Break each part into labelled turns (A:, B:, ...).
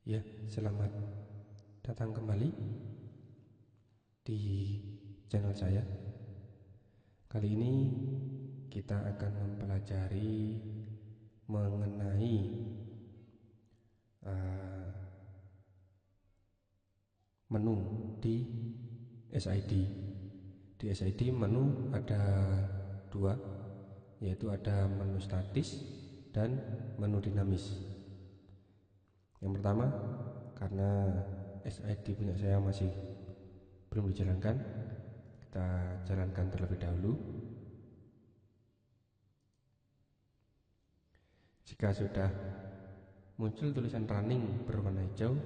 A: Ya, selamat datang kembali di channel saya. Kali ini kita akan mempelajari mengenai menu di SID. Di SID menu ada dua, yaitu ada menu statis dan menu dinamis. Yang pertama, karena SID punya saya masih belum dijalankan, kita jalankan terlebih dahulu. Jika sudah muncul tulisan running berwarna hijau,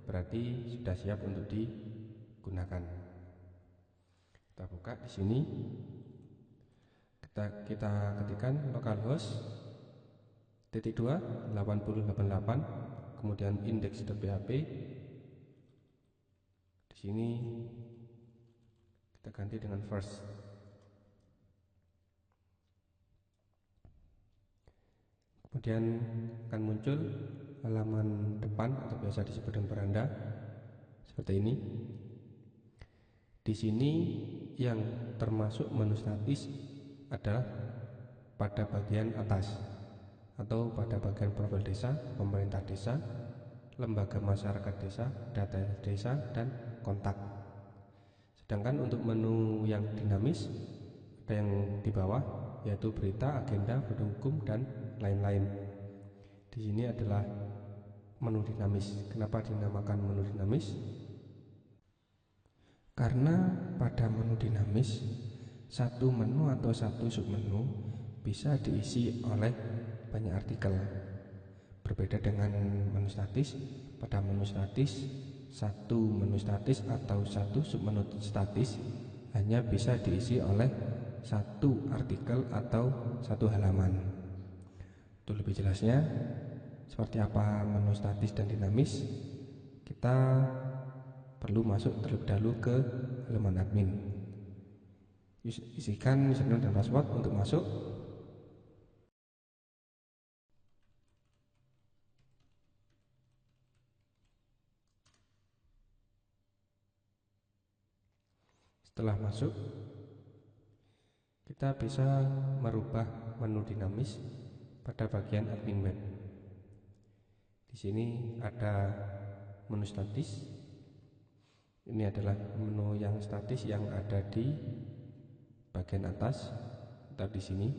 A: berarti sudah siap untuk digunakan. Kita buka di sini. Kita ketikkan localhost /2 8088, kemudian index.php. Di sini kita ganti dengan first. Kemudian akan muncul halaman depan atau biasa disebut dengan beranda seperti ini. Di sini yang termasuk menu statis adalah pada bagian atas atau pada bagian profil desa, pemerintah desa, lembaga masyarakat desa, data desa, dan kontak. Sedangkan untuk menu yang dinamis ada yang di bawah, yaitu berita, agenda, pendukung, dan lain-lain. Di sini adalah menu dinamis. Kenapa dinamakan menu dinamis? Karena pada menu dinamis, satu menu atau satu submenu bisa diisi oleh banyak artikel. Berbeda dengan menu statis, pada menu statis, satu menu statis atau satu submenu statis hanya bisa diisi oleh satu artikel atau satu halaman. Untuk lebih jelasnya, seperti apa menu statis dan dinamis, kita perlu masuk terlebih dahulu ke halaman admin. Isikan username dan password untuk masuk. Setelah masuk, kita bisa merubah menu dinamis pada bagian admin web. Di sini ada menu statis. Ini adalah menu yang statis yang ada di bagian atas atau di sini.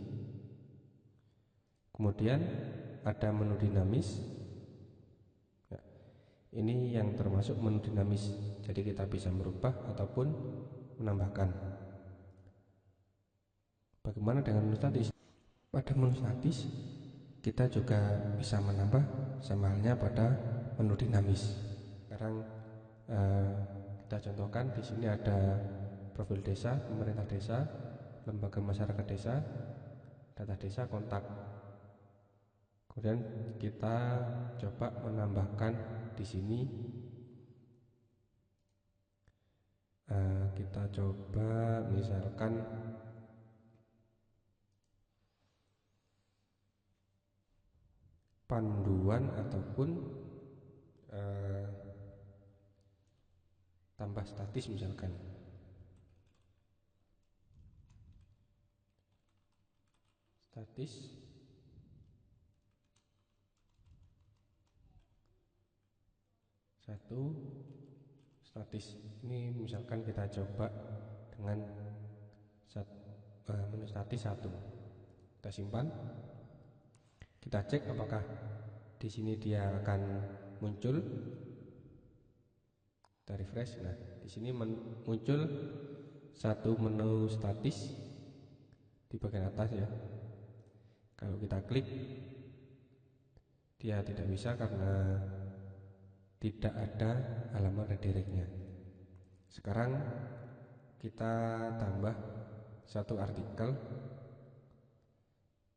A: Kemudian ada menu dinamis. Ini yang termasuk menu dinamis. Jadi kita bisa merubah ataupun menambahkan. Bagaimana dengan menu statis? Pada menu statis kita juga bisa menambah, sama halnya pada menu dinamis. Sekarang kita contohkan. Di sini ada profil desa, pemerintah desa, lembaga masyarakat desa, data desa, kontak. Kemudian kita coba menambahkan di sini. Kita coba misalkan panduan ataupun tambah statis misalkan. Statis satu, statis. Ini misalkan kita coba dengan menu statis 1. Kita simpan. Kita cek apakah di sini dia akan muncul. Kita refresh. Nah, di sini muncul satu menu statis di bagian atas ya. Kalau kita klik, dia tidak bisa karena tidak ada halaman redirectnya. Sekarang kita tambah satu artikel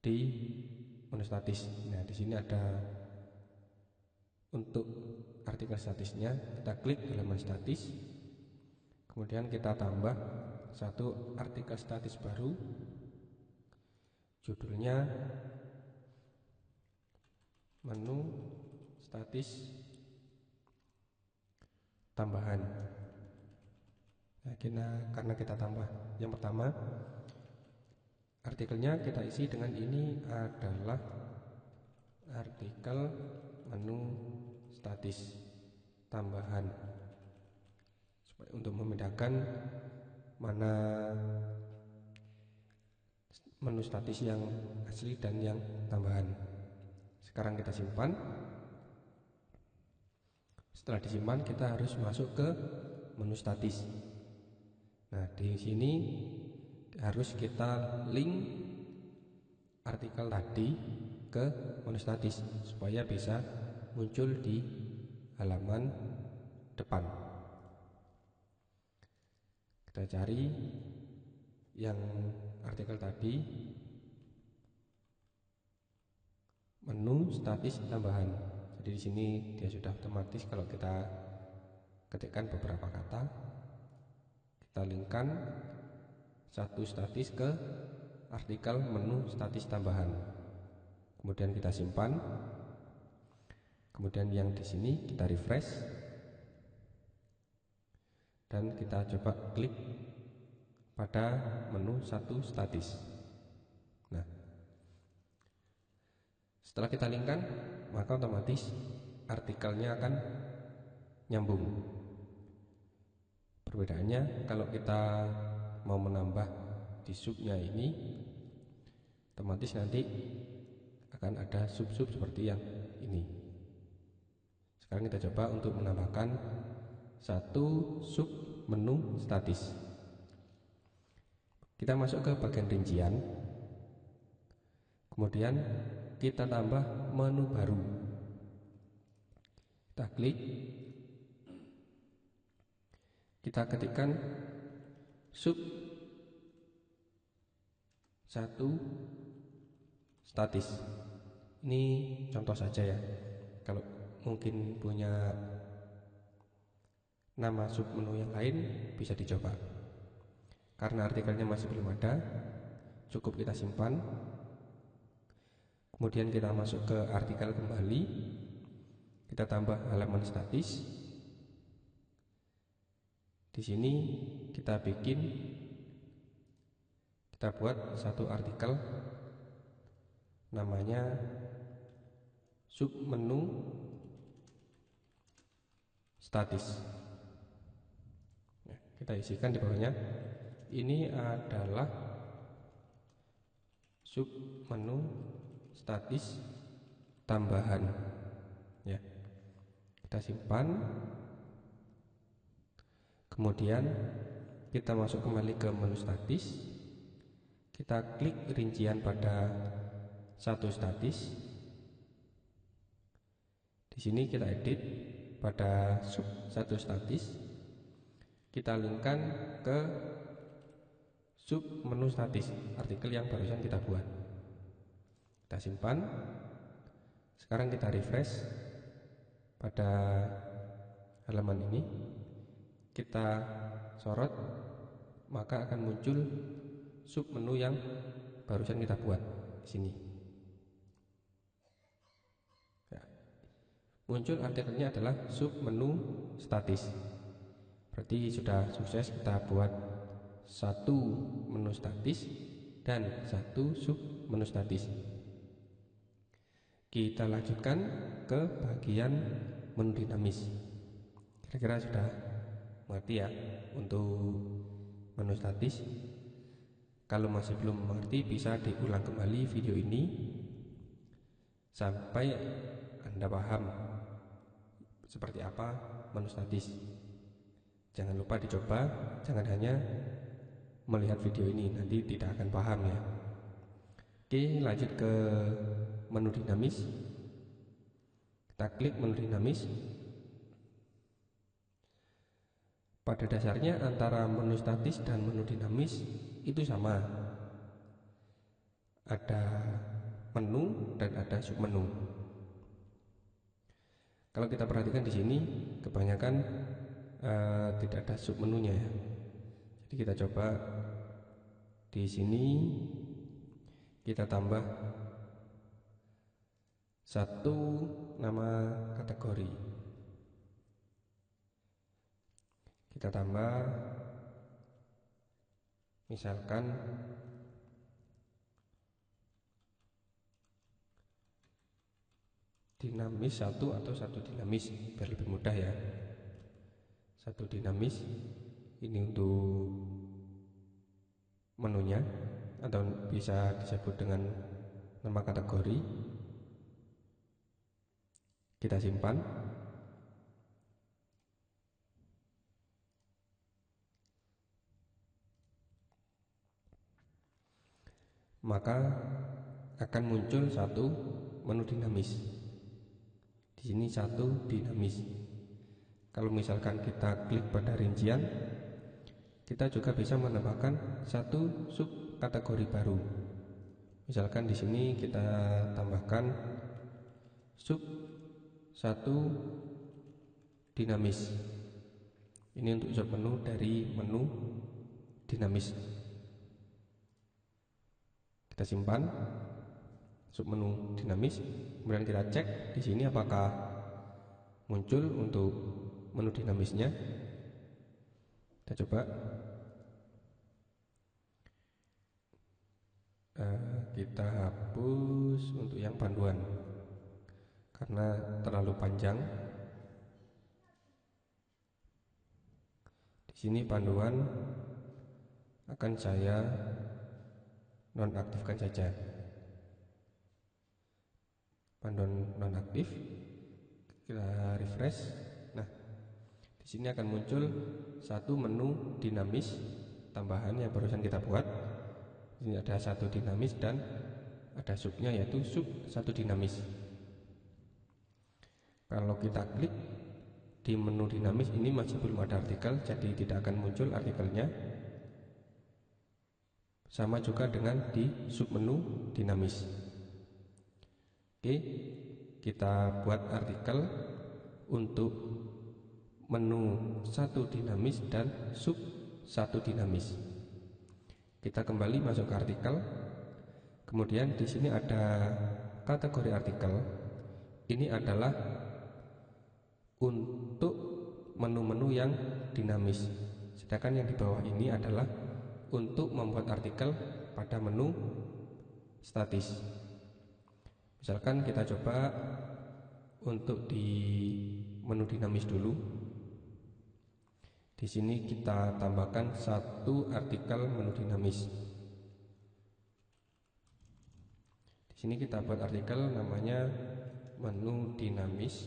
A: di menu statis. Nah, di sini ada untuk artikel statisnya. Kita klik halaman statis, kemudian kita tambah satu artikel statis baru. Judulnya menu statis tambahan. Nah, karena kita tambah yang pertama, artikelnya kita isi dengan ini adalah artikel menu statis tambahan, untuk membedakan mana menu statis yang asli dan yang tambahan. Sekarang kita simpan. Setelah disimpan, kita harus masuk ke menu statis. Nah, di sini harus kita link artikel tadi ke menu statis supaya bisa muncul di halaman depan. Kita cari yang artikel tadi, menu statis tambahan. Jadi di sini dia sudah otomatis kalau kita ketikkan beberapa kata, kita linkkan satu statis ke artikel menu statis tambahan. Kemudian kita simpan. Kemudian yang di sini kita refresh dan kita coba klik pada menu satu statis. Nah, setelah kita linkkan, maka otomatis artikelnya akan nyambung. Perbedaannya kalau kita mau menambah di subnya ini, otomatis nanti akan ada sub-sub seperti yang ini. Sekarang kita coba untuk menambahkan satu sub menu statis. Kita masuk ke bagian rincian, kemudian kita tambah menu baru. Kita klik, kita ketikkan sub satu statis. Ini contoh saja ya. Kalau mungkin punya nama sub menu yang lain, bisa dicoba. Karena artikelnya masih belum ada, cukup kita simpan. Kemudian kita masuk ke artikel kembali, kita tambah halaman statis. Di sini kita buat satu artikel namanya sub menu statis. Nah, kita isikan di bawahnya. Ini adalah sub menu statis tambahan. Ya, kita simpan. Kemudian kita masuk kembali ke menu statis. Kita klik rincian pada satu statis. Di sini kita edit pada sub satu statis. Kita linkkan ke sub menu statis artikel yang barusan kita buat. Kita simpan. Sekarang kita refresh pada halaman ini. Kita sorot, maka akan muncul sub menu yang barusan kita buat di sini. Ya. Muncul artikelnya adalah sub menu statis. Berarti sudah sukses kita buat satu menu statis dan satu sub menu statis. Kita lanjutkan ke bagian menu dinamis. Kira-kira sudah mengerti ya untuk menu statis. Kalau masih belum mengerti, bisa diulang kembali video ini sampai Anda paham seperti apa menu statis. Jangan lupa dicoba, jangan hanya melihat video ini, nanti tidak akan paham ya. Oke, lanjut ke menu dinamis. Kita klik menu dinamis. Pada dasarnya antara menu statis dan menu dinamis itu sama. Ada menu dan ada submenu. Kalau kita perhatikan di sini, kebanyakan tidak ada submenunya ya. Jadi kita coba di sini, kita tambah satu nama kategori. Kita tambah misalkan dinamis 1 atau 1 dinamis, biar lebih mudah ya. 1 dinamis ini untuk menunya, atau bisa disebut dengan nama kategori. Kita simpan. Maka akan muncul satu menu dinamis. Di sini 1 dinamis. Kalau misalkan kita klik pada rincian, kita juga bisa menambahkan satu sub kategori baru. Misalkan di sini kita tambahkan sub 1 dinamis. Ini untuk sub menu dari menu dinamis. Kita simpan sub menu dinamis, kemudian kita cek di sini apakah muncul untuk menu dinamisnya. Kita coba. Kita hapus untuk yang panduan karena terlalu panjang. Di sini panduan akan saya nonaktifkan saja. Panduan nonaktif. Kita refresh. Nah, di sini akan muncul satu menu dinamis tambahan yang barusan kita buat. Ini ada 1 dinamis dan ada subnya, yaitu sub 1 dinamis. Kalau kita klik di menu dinamis ini masih belum ada artikel, jadi tidak akan muncul artikelnya. Sama juga dengan di sub menu dinamis. Oke, kita buat artikel untuk menu 1 dinamis dan sub 1 dinamis. Kita kembali masuk ke artikel. Kemudian di sini ada kategori artikel. Ini adalah untuk menu-menu yang dinamis. Sedangkan yang di bawah ini adalah untuk membuat artikel pada menu statis. Misalkan kita coba untuk di menu dinamis dulu. Di sini kita tambahkan 1 artikel menu dinamis. Di sini kita buat artikel namanya menu dinamis.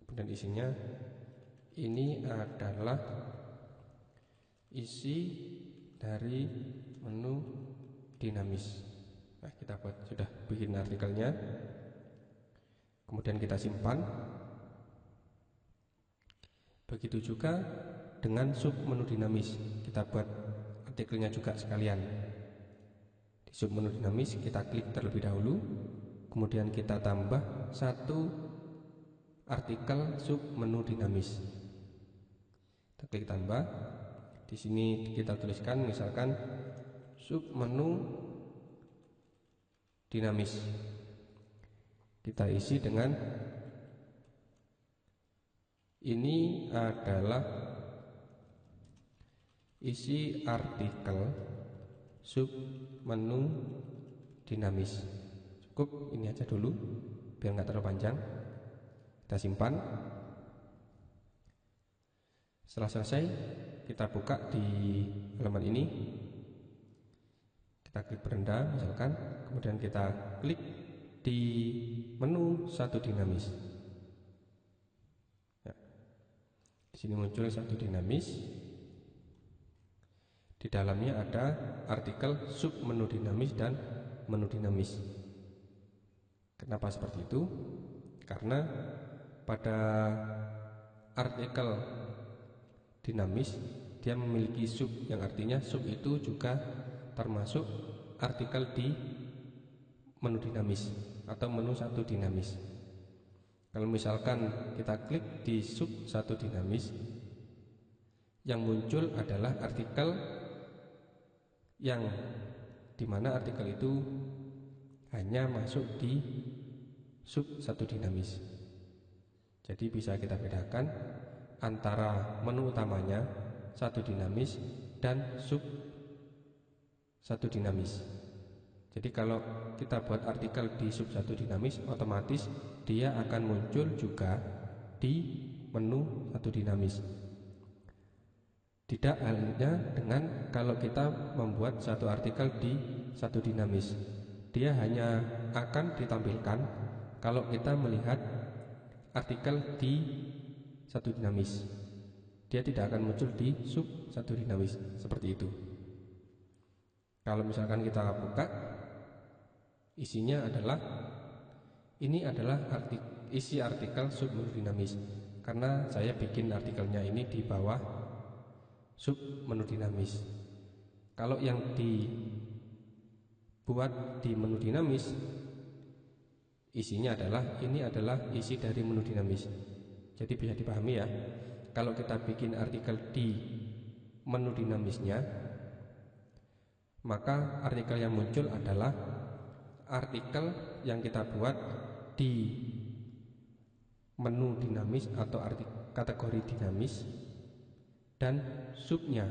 A: Kemudian isinya ini adalah isi dari menu dinamis. Nah, kita buat, sudah bikin artikelnya. Kemudian kita simpan. Begitu juga dengan sub menu dinamis, kita buat artikelnya juga sekalian. Di sub menu dinamis kita klik terlebih dahulu, kemudian kita tambah 1 artikel sub menu dinamis. Kita klik tambah. Di sini kita tuliskan misalkan sub menu dinamis. Kita isi dengan ini adalah isi artikel sub menu dinamis. Cukup ini aja dulu biar nggak terlalu panjang. Kita simpan. Setelah selesai, kita buka di halaman ini. Kita klik beranda misalkan, kemudian kita klik di menu 1 dinamis. Ya. Di sini muncul 1 dinamis. Di dalamnya ada artikel sub menu dinamis dan menu dinamis. Kenapa seperti itu? Karena pada artikel dinamis dia memiliki sub, yang artinya sub itu juga termasuk artikel di menu dinamis atau menu 1 dinamis. Kalau misalkan kita klik di sub 1 dinamis, yang muncul adalah artikel yang dimana artikel itu hanya masuk di sub 1 dinamis. Jadi bisa kita bedakan antara menu utamanya satu dinamis dan sub satu dinamis. Jadi kalau kita buat artikel di sub satu dinamis, otomatis dia akan muncul juga di menu satu dinamis. Tidak halnya dengan kalau kita membuat satu artikel di satu dinamis, dia hanya akan ditampilkan kalau kita melihat artikel di satu dinamis. Dia tidak akan muncul di sub satu dinamis, seperti itu. Kalau misalkan kita buka, isinya adalah ini adalah isi artikel sub menu dinamis, karena saya bikin artikelnya ini di bawah sub menu dinamis. Kalau yang dibuat di menu dinamis, isinya adalah ini adalah isi dari menu dinamis. Jadi bisa dipahami ya. Kalau kita bikin artikel di menu dinamisnya, maka artikel yang muncul adalah artikel yang kita buat di menu dinamis atau kategori dinamis dan subnya.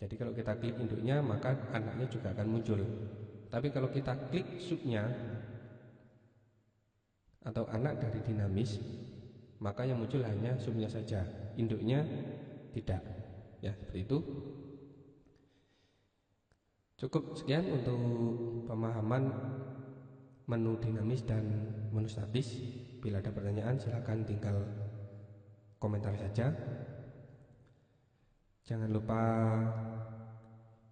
A: Jadi kalau kita klik induknya, maka anaknya juga akan muncul. Tapi kalau kita klik subnya atau anak dari dinamis, maka yang muncul hanya subnya saja, induknya tidak. Ya, seperti itu. Cukup sekian untuk pemahaman menu dinamis dan menu statis. Bila ada pertanyaan, silakan tinggal komentar saja. Jangan lupa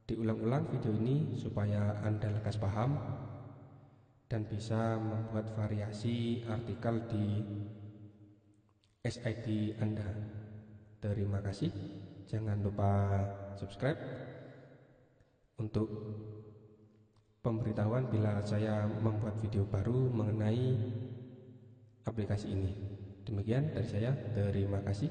A: diulang-ulang video ini supaya Anda lekas paham dan bisa membuat variasi artikel di SID Anda. Terima kasih. Jangan lupa subscribe untuk pemberitahuan bila saya membuat video baru mengenai aplikasi ini. Demikian dari saya, terima kasih.